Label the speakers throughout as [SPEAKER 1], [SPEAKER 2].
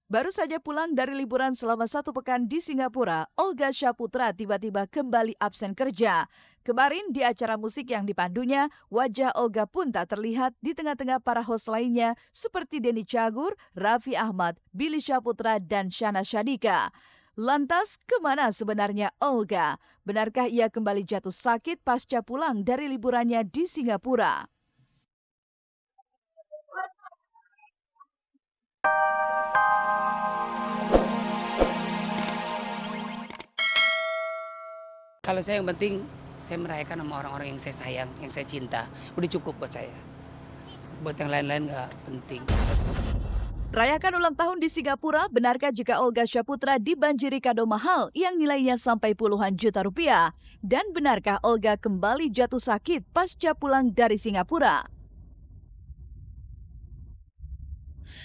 [SPEAKER 1] Baru saja pulang dari liburan selama 1 pekan di Singapura, Olga Syahputra tiba-tiba kembali absen kerja. Kemarin di acara musik yang dipandunya, wajah Olga pun tak terlihat di tengah-tengah para host lainnya seperti Denny Cagur, Raffi Ahmad, Billy Syahputra, dan Shana Shadika. Lantas, kemana sebenarnya Olga? Benarkah ia kembali jatuh sakit pasca pulang dari liburannya di Singapura?
[SPEAKER 2] Kalau saya yang penting, saya merayakan sama orang-orang yang saya sayang, yang saya cinta. Udah cukup buat saya. Buat yang lain-lain nggak penting.
[SPEAKER 1] Rayakan ulang tahun di Singapura, benarkah jika Olga Syahputra dibanjiri kado mahal yang nilainya sampai puluhan juta rupiah? Dan benarkah Olga kembali jatuh sakit pasca pulang dari Singapura?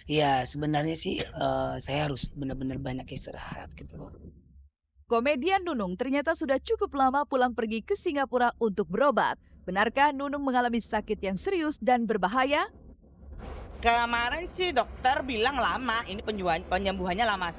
[SPEAKER 2] Ya sebenarnya sih saya harus benar-benar banyak istirahat gitu loh.
[SPEAKER 1] Komedian Nunung ternyata sudah cukup lama pulang pergi ke Singapura untuk berobat. Benarkah Nunung mengalami sakit yang serius dan berbahaya?
[SPEAKER 3] Kemarin sih dokter bilang lama, ini penyembuhannya lama.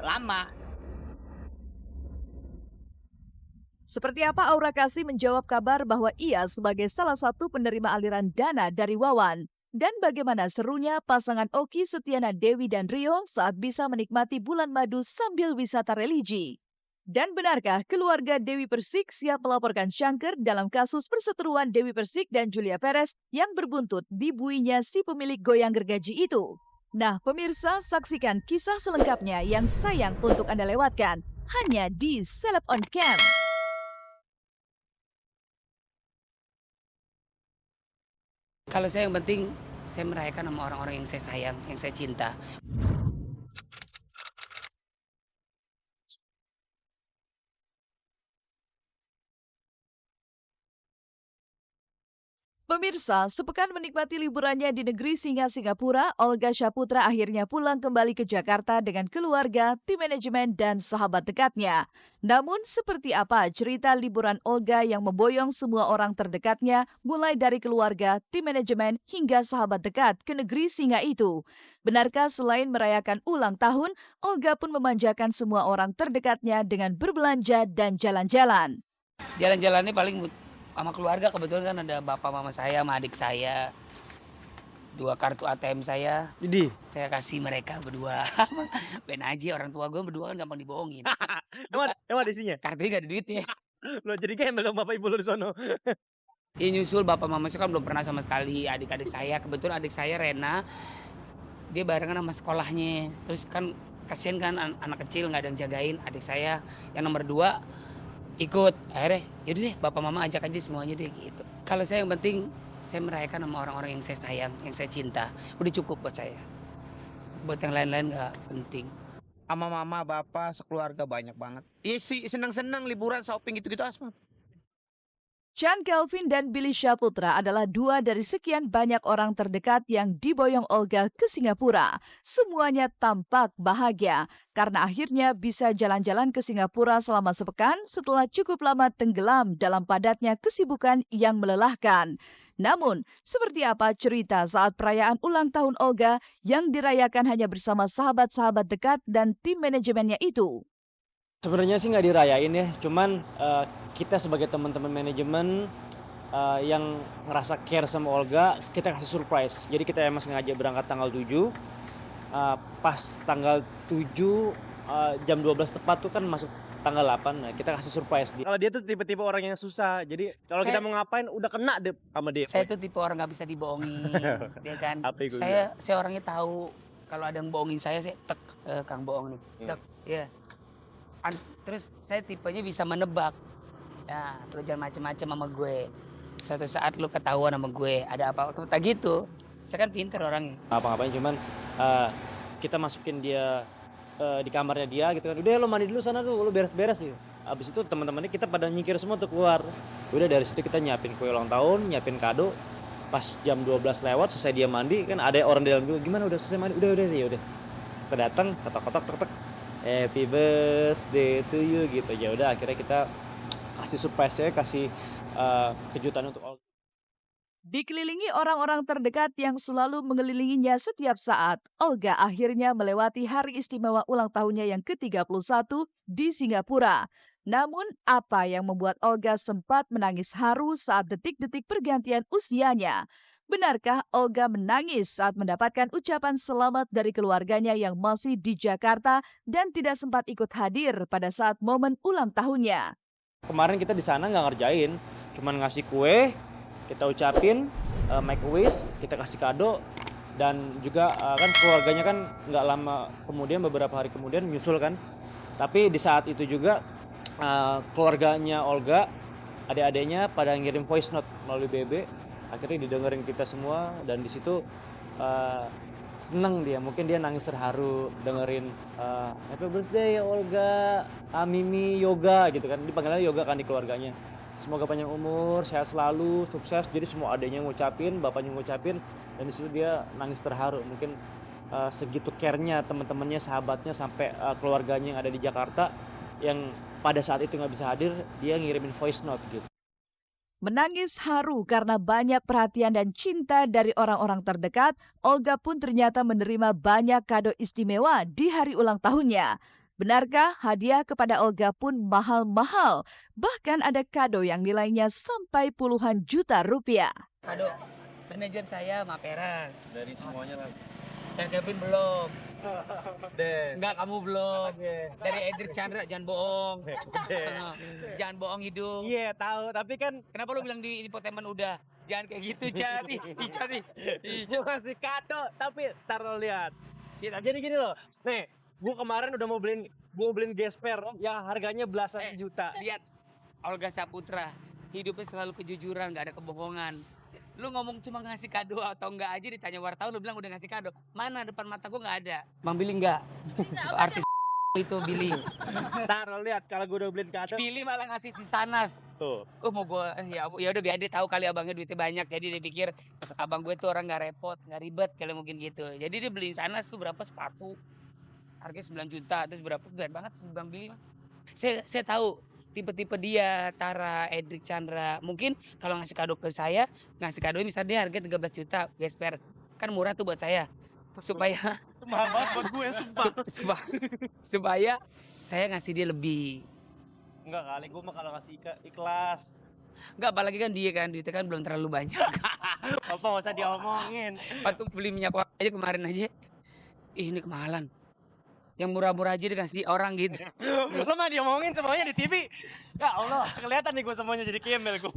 [SPEAKER 1] Seperti apa Aura Kasih menjawab kabar bahwa ia sebagai salah satu penerima aliran dana dari Wawan? Dan bagaimana serunya pasangan Oki Setiana Dewi dan Rio saat bisa menikmati bulan madu sambil wisata religi? Dan benarkah keluarga Dewi Persik siap melaporkan Syangker dalam kasus perseteruan Dewi Persik dan Julia Perez yang berbuntut di buinya si pemilik goyang gergaji itu? Nah, pemirsa, saksikan kisah selengkapnya yang sayang untuk Anda lewatkan hanya di Celeb on Cam.
[SPEAKER 2] Kalau saya yang penting, saya merayakan sama orang-orang yang saya sayang, yang saya cinta.
[SPEAKER 1] Pemirsa, sepekan menikmati liburannya di negeri singa Singapura, Olga Syahputra akhirnya pulang kembali ke Jakarta dengan keluarga, tim manajemen, dan sahabat dekatnya. Namun, seperti apa cerita liburan Olga yang memboyong semua orang terdekatnya, mulai dari keluarga, tim manajemen, hingga sahabat dekat ke negeri singa itu? Benarkah selain merayakan ulang tahun, Olga pun memanjakan semua orang terdekatnya dengan berbelanja dan jalan-jalan?
[SPEAKER 2] Jalan-jalannya paling sama keluarga, kebetulan kan ada bapak mama saya sama adik saya. 2 kartu ATM saya.
[SPEAKER 4] Jadi,
[SPEAKER 2] Saya kasih mereka berdua. Ben aja orang tua gue berdua kan gampang dibohongin.
[SPEAKER 4] emang ada isinya?
[SPEAKER 2] Kartunya gak ada duitnya.
[SPEAKER 4] Lo jadi gembel dong bapak ibu lo di sono.
[SPEAKER 2] Ini nyusul bapak mama saya kan belum pernah sama sekali. Adik-adik saya, kebetulan adik saya Rena, dia barengan sama sekolahnya. Terus kan kasihan kan anak kecil nggak ada yang jagain. Adik saya yang nomor 2 ikut. Akhirnya yaudah deh bapak mama ajak aja semuanya deh gitu. Kalau saya yang penting, saya merayakan sama orang-orang yang saya sayang, yang saya cinta. Udah cukup buat saya. Buat yang lain-lain nggak penting.
[SPEAKER 5] Sama mama, bapak, sekeluarga banyak banget. Iya sih, senang-senang liburan shopping gitu-gitu Asma.
[SPEAKER 1] Chan Kelvin dan Billy Syahputra adalah 2 dari sekian banyak orang terdekat yang diboyong Olga ke Singapura. Semuanya tampak bahagia karena akhirnya bisa jalan-jalan ke Singapura selama sepekan setelah cukup lama tenggelam dalam padatnya kesibukan yang melelahkan. Namun, seperti apa cerita saat perayaan ulang tahun Olga yang dirayakan hanya bersama sahabat-sahabat dekat dan tim manajemennya itu?
[SPEAKER 4] Sebenarnya sih nggak dirayain ya, cuman kita sebagai teman-teman manajemen yang ngerasa care sama Olga, kita kasih surprise. Jadi kita emang sengaja berangkat tanggal 7, pas tanggal 7 jam 12 tepat tuh kan masuk tanggal 8. Nah, kita kasih surprise. Kalau dia tuh tipe-tipe orang yang susah. Jadi kalau kita mau ngapain udah kena deh sama dia.
[SPEAKER 2] Saya tuh tipe orang nggak bisa dibohongin, ya kan.
[SPEAKER 4] Apa itu
[SPEAKER 2] Saya orangnya tahu kalau ada yang bohongin saya tek, Kang bohong nih, tek, ya. Terus saya tipenya bisa menebak. Ya, lu jangan macem-macem sama gue. Suatu saat lu ketahuan sama gue, ada apa-apa tak gitu. Saya kan pinter orangnya.
[SPEAKER 4] Apa-ngapain cuman kita masukin dia di kamarnya dia gitu kan. Udah lo mandi dulu sana tuh, lo beres-beres gitu. Abis itu teman-temannya kita pada nyingkir semua untuk keluar. Udah dari situ kita nyiapin kue ulang tahun, nyiapin kado. Pas jam 12 lewat selesai dia mandi kan ada orang di dalam dulu. Gimana udah selesai mandi? Udah ya udah. Kita datang, ketok-ketok tek. Happy birthday to you gitu. Ya udah akhirnya kita kasih surprise ya, kasih kejutan untuk Olga.
[SPEAKER 1] Dikelilingi orang-orang terdekat yang selalu mengelilinginya setiap saat, Olga akhirnya melewati hari istimewa ulang tahunnya yang ke-31 di Singapura. Namun, apa yang membuat Olga sempat menangis haru saat detik-detik pergantian usianya? Benarkah Olga menangis saat mendapatkan ucapan selamat dari keluarganya yang masih di Jakarta dan tidak sempat ikut hadir pada saat momen ulang tahunnya?
[SPEAKER 4] Kemarin kita di sana nggak ngerjain, cuman ngasih kue, kita ucapin, make a wish, kita kasih kado, dan juga kan keluarganya kan nggak lama kemudian, beberapa hari kemudian nyusul kan. Tapi di saat itu juga keluarganya Olga, adik-adiknya pada ngirim voice note melalui BB, akhirnya didengerin kita semua, dan di situ seneng dia, mungkin dia nangis terharu dengerin happy birthday ya Olga, Mimi Yoga gitu kan, dipanggilnya Yoga kan di keluarganya. Semoga panjang umur, sehat selalu, sukses. Jadi semua adanya ngucapin, bapaknya ngucapin, dan di situ dia nangis terharu. Mungkin segitu care-nya teman-temannya, sahabatnya, sampai keluarganya yang ada di Jakarta yang pada saat itu nggak bisa hadir, dia ngirimin voice note gitu.
[SPEAKER 1] Menangis haru karena banyak perhatian dan cinta dari orang-orang terdekat, Olga pun ternyata menerima banyak kado istimewa di hari ulang tahunnya. Benarkah hadiah kepada Olga pun mahal-mahal? Bahkan ada kado yang nilainya sampai puluhan juta rupiah.
[SPEAKER 2] Kado manajer saya Mapera.
[SPEAKER 4] Dari semuanya lah.
[SPEAKER 2] Dan Kevin belum.
[SPEAKER 4] Deh.
[SPEAKER 2] Enggak, kamu belum. Dari Edric Chandra, jangan bohong. Jangan bohong hidung.
[SPEAKER 4] Iya tahu, tapi kan
[SPEAKER 2] Kenapa lu bilang di infotainment udah? Jangan kayak gitu, cari.
[SPEAKER 4] gue kasih kado, tapi ntar lo lihat. Jadi gini loh, nih, gue kemarin udah mau beliin gesper yang harganya belasan juta.
[SPEAKER 2] Lihat Olga Saputra, hidupnya selalu kejujuran, nggak ada kebohongan. Lu ngomong cuma ngasih kado atau enggak aja, ditanya wartawan lu bilang udah ngasih kado. Mana depan mata gua nggak ada. Bang Billy enggak. Artis itu Billy.
[SPEAKER 4] Ntar lo lihat kalau gue udah beliin kado.
[SPEAKER 2] Billy malah ngasih si Sanas.
[SPEAKER 4] Tuh.
[SPEAKER 2] Mau gua ya udah biar dia tahu kali abangnya duitnya banyak, jadi dia pikir abang gue tuh orang nggak repot, nggak ribet kali mungkin gitu. Jadi dia beliin Sanas tuh berapa sepatu. Harganya 9 juta, terus berapa duit banget si Bang Billy. Saya tahu tipe-tipe dia, Tara, Edric Chandra. Mungkin kalau ngasih kado ke saya, ngasih kado misalnya dia harga 13 juta, gesper. Kan murah tuh buat saya. Supaya
[SPEAKER 4] Mahal banget buat gue, sumpah.
[SPEAKER 2] supaya saya ngasih dia lebih.
[SPEAKER 4] Enggak kali, gue mah kalau ngasih ikhlas.
[SPEAKER 2] Enggak, apalagi kan dia kan duitnya kan belum terlalu banyak.
[SPEAKER 4] Apa nggak usah diomongin.
[SPEAKER 2] Waktu beli minyak wangi aja kemarin aja. Ih, ini kemahalan. Yang murah-murah aja dikasih orang gitu.
[SPEAKER 4] Lo mah diomongin semuanya di TV. Ya Allah, kelihatan nih gue semuanya jadi kemel gue.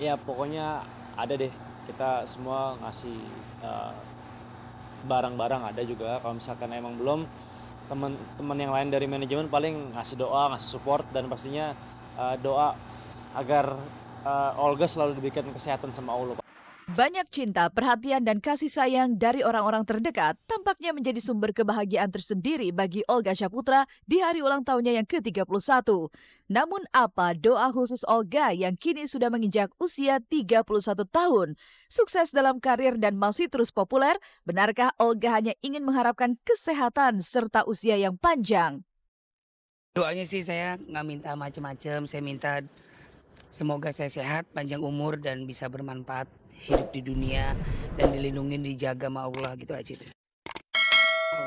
[SPEAKER 4] Ya pokoknya ada deh, kita semua ngasih barang-barang ada juga. Kalau misalkan emang belum, teman-teman yang lain dari manajemen paling ngasih doa, ngasih support, dan pastinya doa agar Olga selalu diberikan kesehatan sama Allah.
[SPEAKER 1] Banyak cinta, perhatian, dan kasih sayang dari orang-orang terdekat tampaknya menjadi sumber kebahagiaan tersendiri bagi Olga Saputra di hari ulang tahunnya yang ke-31. Namun apa doa khusus Olga yang kini sudah menginjak usia 31 tahun? Sukses dalam karir dan masih terus populer, benarkah Olga hanya ingin mengharapkan kesehatan serta usia yang panjang?
[SPEAKER 2] Doanya sih saya nggak minta macem-macem, saya minta semoga saya sehat, panjang umur, dan bisa bermanfaat hidup di dunia dan dilindungi, dijaga sama Allah gitu aja.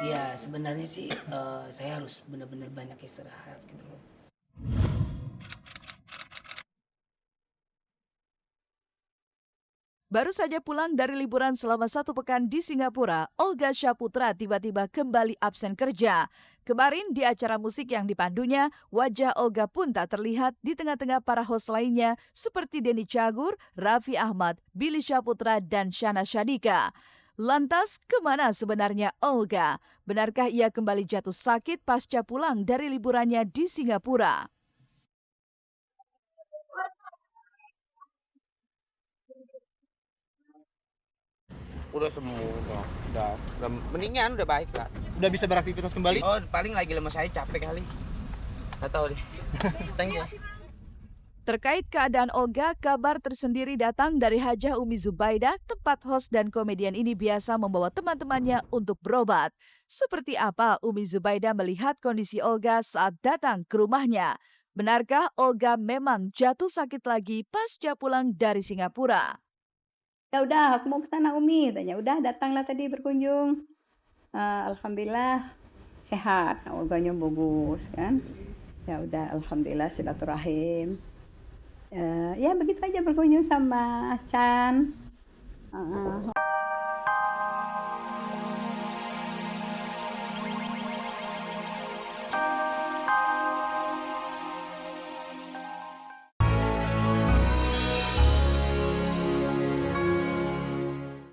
[SPEAKER 2] Ya sebenarnya sih saya harus benar-benar banyak istirahat gitu loh.
[SPEAKER 1] Baru saja pulang dari liburan selama 1 pekan di Singapura, Olga Saputra tiba-tiba kembali absen kerja. Kemarin di acara musik yang dipandunya, wajah Olga pun tak terlihat di tengah-tengah para host lainnya seperti Denny Cagur, Raffi Ahmad, Billy Saputra, dan Shana Shadika. Lantas, kemana sebenarnya Olga? Benarkah ia kembali jatuh sakit pasca pulang dari liburannya di Singapura?
[SPEAKER 5] Udah sembuh, udah mendingan, udah baik lah.
[SPEAKER 6] Udah bisa beraktivitas kembali?
[SPEAKER 5] Oh, paling lagi lemes saya, capek kali. Nggak tahu deh. Thank you.
[SPEAKER 1] Terkait keadaan Olga, kabar tersendiri datang dari Hajah Umi Zubaidah, tempat host dan komedian ini biasa membawa teman-temannya untuk berobat. Seperti apa Umi Zubaidah melihat kondisi Olga saat datang ke rumahnya? Benarkah Olga memang jatuh sakit lagi pasca pulang dari Singapura?
[SPEAKER 6] Ya udah aku mau ke sana Umi, tanya udah datanglah tadi berkunjung. Alhamdulillah sehat, organnya bagus kan. Ya udah alhamdulillah silaturahim. Ya begitu aja berkunjung sama Chan.